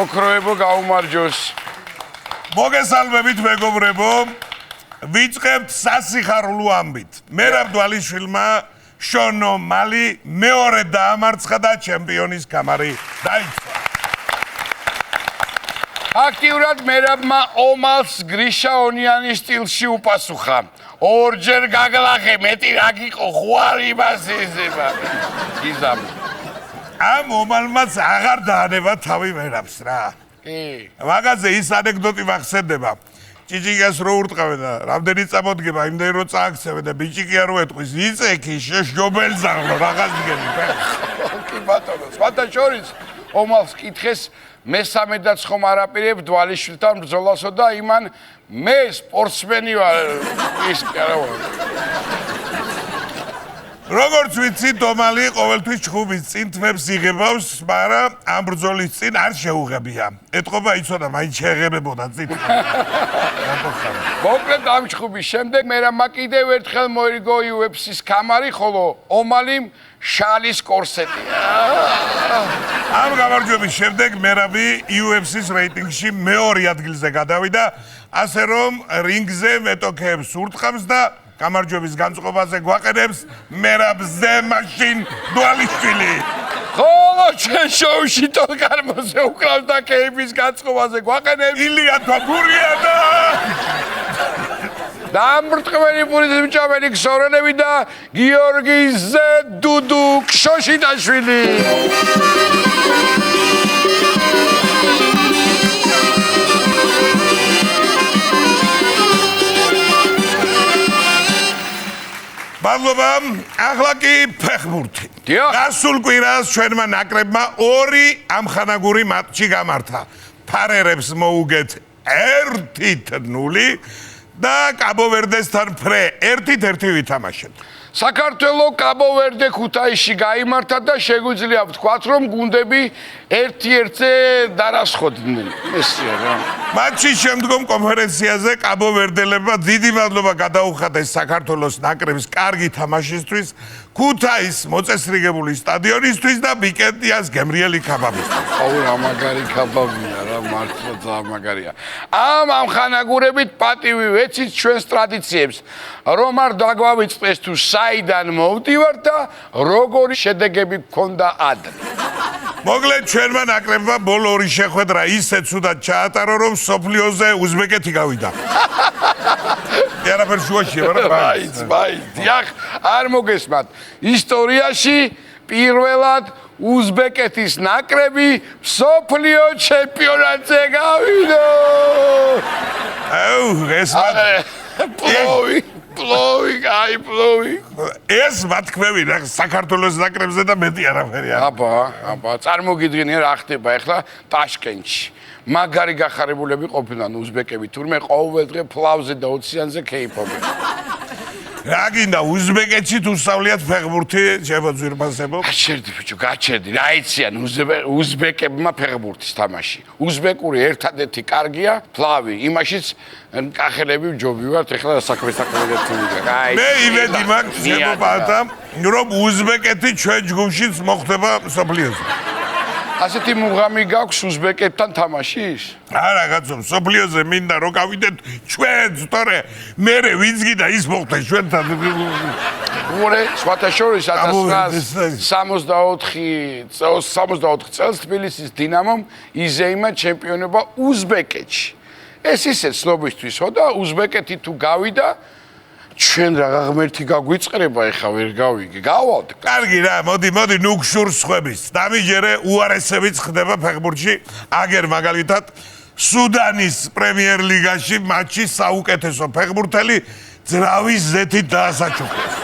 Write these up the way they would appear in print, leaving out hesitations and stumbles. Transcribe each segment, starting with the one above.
ოქროებო გაუმარჯოს. მოგესალმებით მეგობრებო. ვიწყებთ სასიხარულო ამბით. მერაბ დვალიშვილმა შონო მალი მეორე დაამარცხა და ჩემპიონის კამარი დაიწყო. აქტიურად მერაბმა ომალს გრიშა ონიანის სტილში უპასუხა. ორჯერ გაგლახე, მეტი რა გიყო, ხوارი მასიზება. გიზამ. ამ ომალმაც აღარ დაანება თავი მერაბს რა. კი. მაგაზე ის ანეკდოტი მახსენდება. ჭიჭიკას რო ურტყავენ და რამდენი წამოდგება, იმდენი რო წააქცევენ და ბიჭიკია რო ეტყვის, იწექი შეშჯობელზაღლო რაღაც დგები. კი ბატონო, სხვათა შორის ომალს კითხეს მესამე და ხომ არაპირებ დვალიშვილთან ბრძოლასო და იმან მე სპორტსმენი ვარ ის კი არა ვარ. როგორც ვიცით, ომალი ყოველთვის ჩხუბის წინ თმებს იღებავს, მაგრამ ამ ბრძოლის წინ არ შეუღებია. ეთყობა იცოდა, მაინც შეეღებებოდა წინ. მოკლედ ამ ჩხუბის შემდეგ მერაბმა კიდევ ერთხელ მოიგო UFC-ს კამარი, ხოლო ომალიმ შალის კორსეტი. ამ გამარჯვების შემდეგ მერაბი UFC-ს რეიტინგში მეორე ადგილზე გადავიდა, ასე რომ რინგზე მეტოქეებს ურტყამს და გამარჯვების განწყობაზე გვაყენებს მერაბზე მაშინ დვალიშვილი. ხოლო ჩვენ შოუში თოლკარმოზე უკრავს და კეიფის განწყობაზე გვაყენებს ილია თოფურია და დამბრტყმელი პურის მჭამელი ქსორენები და გიორგი დუდუ ქშოშიტაშვილი. მადლობა, ახლა კი ფეხბურთი. დიახ. გასულ კვირას ჩვენმა ნაკრებმა ორი ამხანაგური მატჩი გამართა. ფარერებს მოუგეთ 1-0 და კაბო-ვერდესთან ფრე 1-1 ვითამაშეთ. საქართველო კაბო-ვერდე ქუთაისში გაიმართა და შეგვიძლია ვთქვათ, რომ გუნდები 1-1-ზე დარასხოდნენ. ესეა რა. მატჩის შემდგომ კონფერენციაზე კაბო-ვერდელებმა დიდი მადლობა გადაუხადეს საქართველოს ნაკრების კარგი თამაშისთვის, ქუთაის მოწესრიგებული სტადიონისთვის და ბიკეტიას გემრიელი ქაბაბისთვის. აუ რა მაგარი ქაბაბია რა, მართლა ძალიან მაგარია. ამ ამხანაგურებით პატივი ვეცით ჩვენს ტრადიციებს, რომ არ დაგვავიწყდეს თუ საიდან მოვდივარ და როგორი შედეგები გქონდა ადრე. მოკლედ ჩვენმა ნაკრებმა ბოლო ორი შეხვედრა ისე ცუდად ჩაატარო, რომ სოფლიოზე უზბეკეთი გავიდა. არაფერ შუაშია, მაგრამ მაინც, დიახ, არ მოგესმათ. ისტორიაში პირველად უზბეკეთის ნაკრები მსოფლიო ჩემპიონატზე გავიდა. აუ, ეს პლოვი, აი პლოვი. ეს მათქმევი რა საქართველოს ნაკრებზე და მეტი არაფერი არა. აბა, წარმოგიდგენია რა ხდება ახლა ტაშკენტში. მაგარი გახარებულები ყოფილან უზბეკები, თურმე ყოველდღე ფლავზე და ოციანზე კეიფობენ. რა გინდა უზბეკეთში თუ სწავლიათ ფეხბურთი შემოძვირფასებო? გაჩერდი ბიჭო, გაჩერდი. რა იციან უზბეკებმა ფეხბურთის თამაში. უზბეკური ერთადერთი კარგია ფლავი. იმაშიც კახელები ჯობი ვართ, ეხლა საქმე ერთმანეთია. მე იმედი მაქვს შემოპარდა, რომ უზბეკეთი ჩვენ ჯგუფშიც მოხდება სოფლიოზე. ასეთი მუღამი გაქვს უზბეკეთთან თამაშის? არა კაცო, სოფლიოზე მინდა რომ გავიდეთ ჩვენც, თორე მე ვინც გიდა ის მოხდეს ჩვენთან. უყურე, სხვათა შორის 1964 წელს თბილისის დინამომ იზეიმა ჩემპიონობა უზბეკეთში. ეს ისე ცნობისთვისო და უზბეკეთი თუ გავიდა ჩვენ რაღა ღმერთი გაგვიწყრება, ეხა ვერ გავიგე. გავალთ. კარგი რა, მოდი, ნუ გშურს ხვების. დამიჯერე უარესებიც ხდება ფეხბურთში. აგერ მაგალითად სუდანის პრემიერ ლიგაში მატჩი საუკეთესო ფეხბურთელი ძრავის ზეთით დაასაჩუქრეს.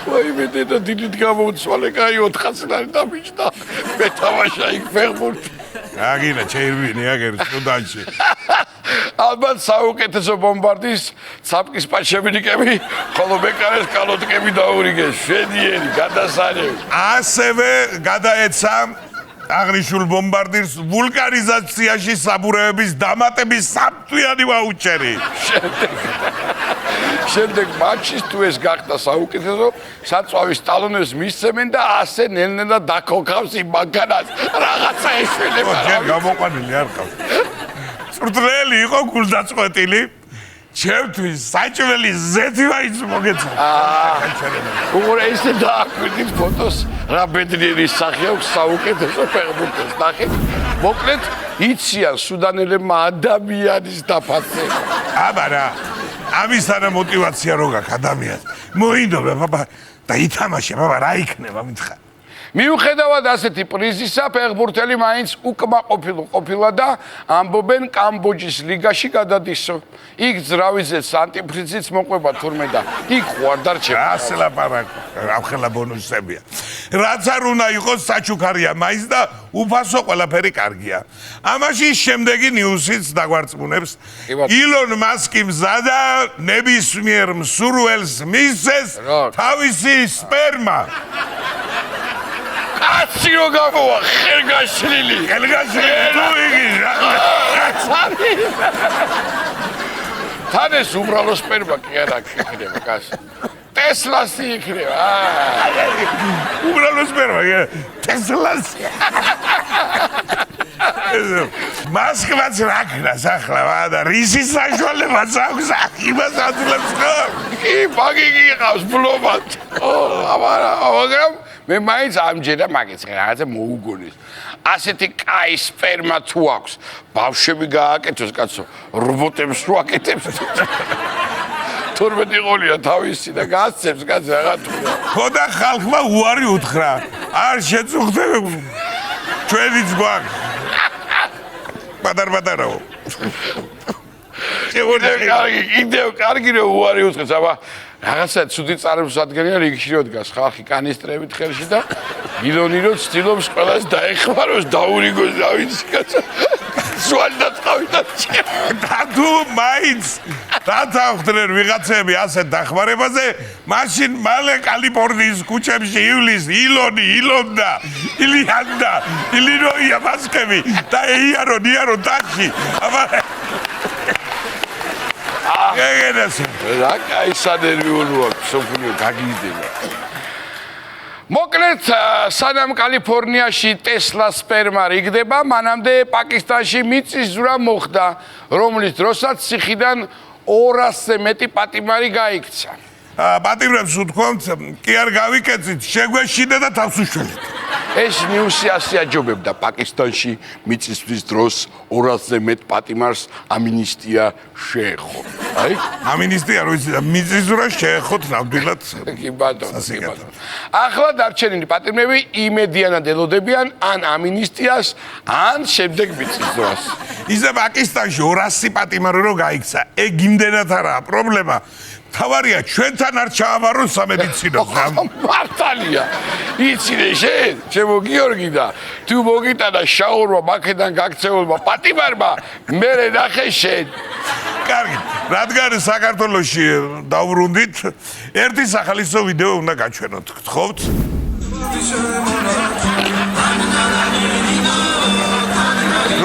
ვაიმე და დიდით გამოვცვალე, კაი 400 დამიჯდა. მე თამაშა იქ ფეხბურთი. აგინა ჩერვინი აგერ სუდანში. ალბათ საუკეთესო ბომბარდის ცაპკის პაჩებინიკები, ხოლო მეკარეს კალოტკები დაურიგეს. შვედიერი, გადასარევი. ასევე გადაეცა აღნიშნულ ბომბარდირს ვულკანიზაციაში საბურეების დამატების სამთვიანი ვაუჩერი. შემდეგ მატჩის თუ ეს გახდა საუკეთესო, საწვავის ტალონებს მისცემენ და ასე ნელ-ნელა დაქოქავს იმ მანქანას. რაღაცა ეშველება. ჯერ გამოყვანილი არ ყავს. წვრთნელი იყო გულდაწყვეტილი. ჩემთვის საჭმელი ზეთი მაინც მოგეცა. უყურე ისე დააკვირდით ფოტოს, რა ბედნიერი სახე აქვს საუკეთესო ფეხბურთელს. ნახეთ, მოკლედ იციან სუდანელებმა ადამიანის დაფაცება. აბა რა. ამის არა мотиваცია რო გაქვს ადამიანს. მოინდობა ბაბა და ითამაშე ბაბა რა იქნება მითხა. მიუხედავად ასეთი პრიზისა, ფეხბურთელი მაინც უკმაყოფილ და ამბობენ კამბოჯის ლიგაში გადადისო. იქ ძრავიზეც ანტიფრიზიც მოყვება თურმე და იქ ხوار დარჩება. ასე ლაპარაკო, ახლა ბონუსებია. რაც არ უნდა იყოს საჩუქარია მაინც და უფასო ყველაფერი კარგია. ამაში შემდეგი ნიუსიც დაგვარწმუნებს. ილონ მასკი მზადა ნებისმიერ მსურველს მისცეს თავისი სპერმა. კაცი რო გამოვა, ხელგაშლილი. თუ იგი თან ეს უბრალო სპერმა კი არა იქნება, კაცი. ტესლასი იქნება. უბრალო სპერმა, ტესლასი. მასკვაც რა ქნას ახლა და რისის საშუალებაც აქვს იმას აძლევს ხო? კი, ბაგი გიყავს ბლომად. მაგრამ მე მაინც ამჯერა მაგეც რაღაცა მოუგონეს. ასეთი კაი სპერმა თუ აქვს, ბავშვები გააკეთოს კაცო, რობოტებს რო აკეთებს. 12 ყოლია თავისი და გასცემს კაცი რაღაცა. ხო და ხალხმა უარი უთხრა. არ შეწუხდები. ჩვენიც გვაქვს. პატარ-პატარაო. კიდევ კარგი რომ უარი უთხრეს, აბა რაღაცა ცუდი წარების ადგილია რიგში რო დგას ხალხი კანისტრებით ხელში და ილონი რო ცდილობს ყველას დაეხმაროს, დაურიგოს, რა ვიცი კაცო. სვალი და თუ მაინც დათანხმდნენ ვიღაცები ასეთ დახმარებაზე, მაშინ მალე კალიფორნიის ქუჩებში ივლის ილონდა, ილიანდა, ილინოია მასკები და იარო ტაჩი. აბა რა კაი სანერვიულო აქვს, სოფლიო გაგიზდება. მოკლედ, სანამ კალიფორნიაში ტესლა სპერმა რიგდება, მანამდე პაკისტანში მიწისძვრა მოხდა, რომლის დროსაც ციხიდან 200-ზე მეტი პატიმარი გაიქცა. პატიმრებს უთქვამთ, კი არ გავიკეცით, შეგვეშინდა და თავს უშველეთ. ეს ნიუსი ასე აჯობებდა პაკისტანში მიწისძვრის დროს 200-ზე მეტ პატიმარს ამინისტია შეეხო. აი, ამინისტია რო იცი და მიწისძვრა შეეხოთ ნამდვილად. კი ბატონო. ახლა დარჩენილი პატიმრები იმედიანად ელოდებიან ან ამინისტიას, ან შემდეგ მიწისძვრას. ისე პაკისტანში 200 პატიმარი რო გაიქცა, ეგ იმდენად არაა პრობლემა. თავარია ჩვენთან არ ჩააბარონ სამედიცინოს. მართალია. იცინე შენ, ჩემო გიორგი და თუ მოგიტანა შაურმა მაქედან გაქცეულმა პატიმარმა, მე ნახე შენ. კარგი, რადგან საქართველოში დავბრუნდით, ერთი სახალისო ვიდეო უნდა გაჩვენოთ. გთხოვთ?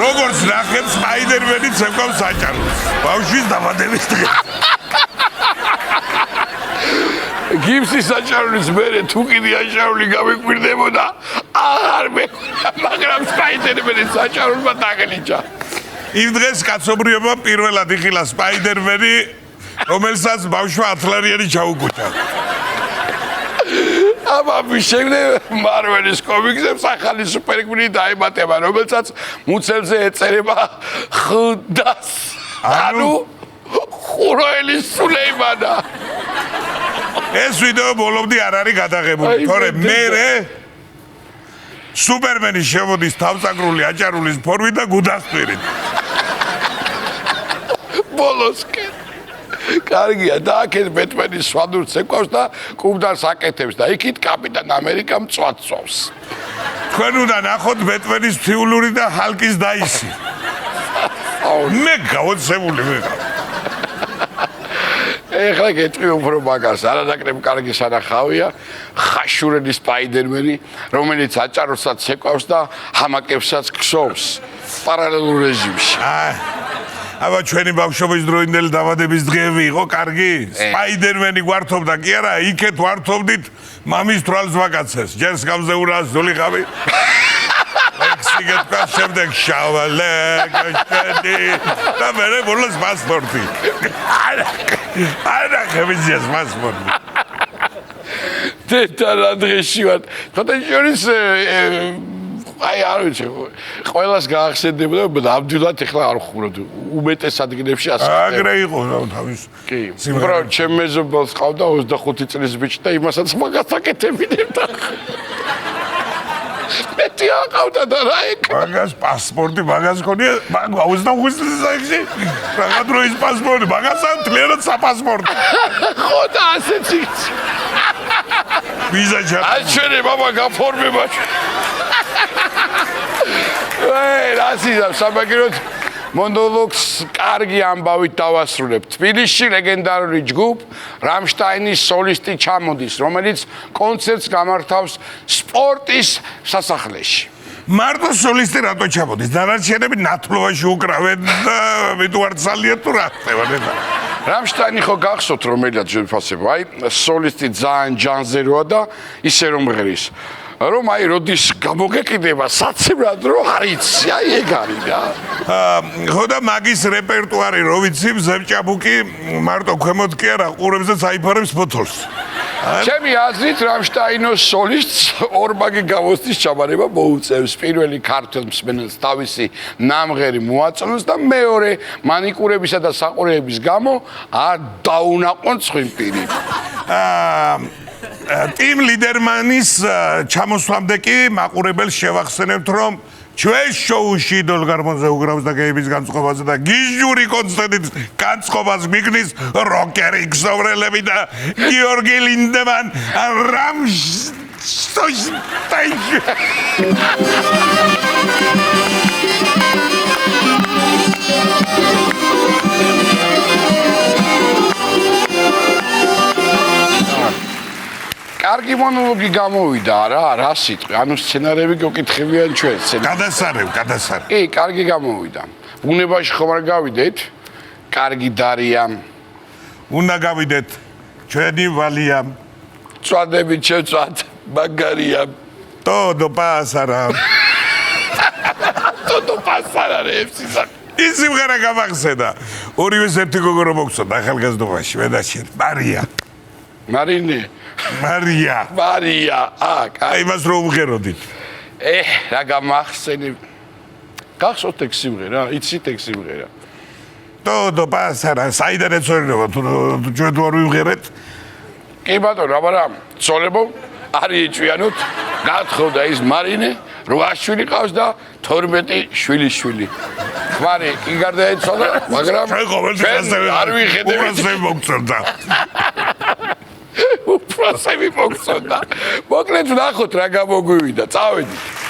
როგორც ნახეთ, სპაიდერმენი ცეკვავს საჭაროს. ბავშვის დაბადების დღე. გიფსის საჭარულის მერე თუ კიდე აშაული გამიკვირდებოდა, აღარ მეკვირდა, მაგრამ სპაიდერმენი საჭარულმა დაგლიჭა. იმ დღეს კაცობრიობა პირველად იხილა სპაიდერმენი, რომელსაც ბავშვა ათლარიანი ჩაუკუჭა. აბა შემდეგ მარველის კომიქსებს ახალი სუპერგმირი დაემატება, რომელსაც მუცელზე ეწერება ხდას. ანუ ხუროელი სულეიმანა. ეს ვიდეო ბოლომდე არ არის გადაღებული, თორემ მერე სუპერმენი შემოდის თავსაკრული აჭარულის ფორმით და გუდასტვირით. ბოლოსკენ. კარგია, და აქეთ ბეტმენის სვადურს ეკვავს და კუბდარს აკეთებს და იქით კაპიტან ამერიკა მწვათწვავს. თქვენ უნდა ნახოთ ბეტმენის ფიულური და ჰალკის დაისი. მე გაოცებული ვიყავ. ეხლა გეტყვი უფრო მაგას, არანაკლებ კარგი სანახავია, ხაშურელი სპაიდერმენი, რომელიც აჭაროსაც ეკავს და ჰამაკებსაც ქსოვს პარალელურ რეჟიმში. აბა ჩვენი ბავშვობის დროინდელი დაბადების დღეები იყო კარგი? სპაიდერმენი გვართობდა კი არა, იქეთ ვართობდით მამის თვალს ვაკაცეს. ჯერ გამზეურას დოლიყავი. სიგეთ კაც შემდეგ შავალე გაშენი და მე ბოლოს პასპორტი. არა ხებიძიას პასპორტი. და დღეში ვარ. თოთა შორის აი არ ვიცი, ყველას გაახსენდებოდა, ნამდვილად ეხლა არ ხურობ უმეტეს ადგილებში ასე. აგრე იყო თავის. კი. უბრალოდ ჩემ მეზობელს ყავდა 25 წლის ბიჭი და იმასაც მაგას აკეთებინებდა. მეტი აყავდა და რა ეკ. მაგას პასპორტი, მაგას ქონია, მაგ 25 წლის საერთში. რა დროის პასპორტი, მაგას ამ თლიანად საპასპორტი. ხო და ასეც იცი. ვიზა ჩა. აჩვენე ბაბა გაფორმება. რასიზა სამაგიეროდ მონოლოგს კარგი ამბავით დავასრულებ. თბილისში ლეგენდარული ჯგუფ რამშტაინის სოლისტი ჩამოდის, რომელიც კონცერტს გამართავს სპორტის სასახლეში. მარტო სოლისტი რატო ჩამოდის? დანარჩენები ნათლობაში უკრავენ და ვით ვარ ძალიან თუ რა ხდება ნედა. რამშტაინი ხო გახსოვთ რომელია ჯგუფასება? აი სოლისტი ძალიან ჯანზეროა და ისე რომ ღერის. რომ აი როდის გამოგეკიდება საცებრად რო არიცი, აი ეგ არის რა. ხო და მაგის რეპერტუარი რო ვიცი, ზებჭაბუკი მარტო ქვემოთ კი არა, ყურებსაც აიფარებს ფოთოლს. ჩემი აზრით რამშტაინოს სოლისტს ორმაგი გამოსდის ჩაბარება მოუწევს. პირველი ქართველ მსმენელს თავისი ნამღერი მოაწონოს და მეორე მანიკურებისა და საყურეების გამო არ დაუნაყონ ცხიმპირი. ტიმ ლიდერმანის ჩამოსვლამდე კი მაყურებელს შევახსენებთ, რომ ჩვენ შოუში დოლგარმონზე უკრავს და გეების განწყობაზე და გიჟური კონცერტით განწყობას მიგნის როკერი ქსოვრელები და გიორგი ლინდემან რამშტაინ. კარგი მონოლოგი გამოვიდა რა სიტყვი, ანუ სცენარები გეკითხებიან ჩვენს. გადასარევ. კი, კარგი გამოვიდა. ბუნებაში ხომ არ გავიდეთ? კარგი დარია. უნდა გავიდეთ ჩვენი ვალია. წვადები შეწვად, მაგარია. ტოდო პასარა. ტოდო პასარა რევსისა. ის სიმღერა გამახსენა. ორივეს ერთი გოგო რომ მოგწონდა ახალგაზრდობაში, მე და შენ. მარინე. მარია. აი მას რომ ვღეროდით. რა გამახსენი. გახსოვთ ეგ სიმღერა? იცით ეგ სიმღერა? ტოდო პასარა, საიდან ეწოდება თუ ჩვენ თუ არ ვიმღერეთ? კი ბატონო, აბარა, ცოლებო, არ იჭვიანოთ, გათხოვდა ის მარინე, 8 შვილი ყავს და 12 შვილიშვილი. ხვარი, კი გარდაეცვალა, მაგრამ ჩვენ არ ვიხედებით. უბრალოდ მოგწონდა. უბრალოდ მოგწონდა. მოკლედ ვნახოთ რა გამოგვივიდა, წავედით.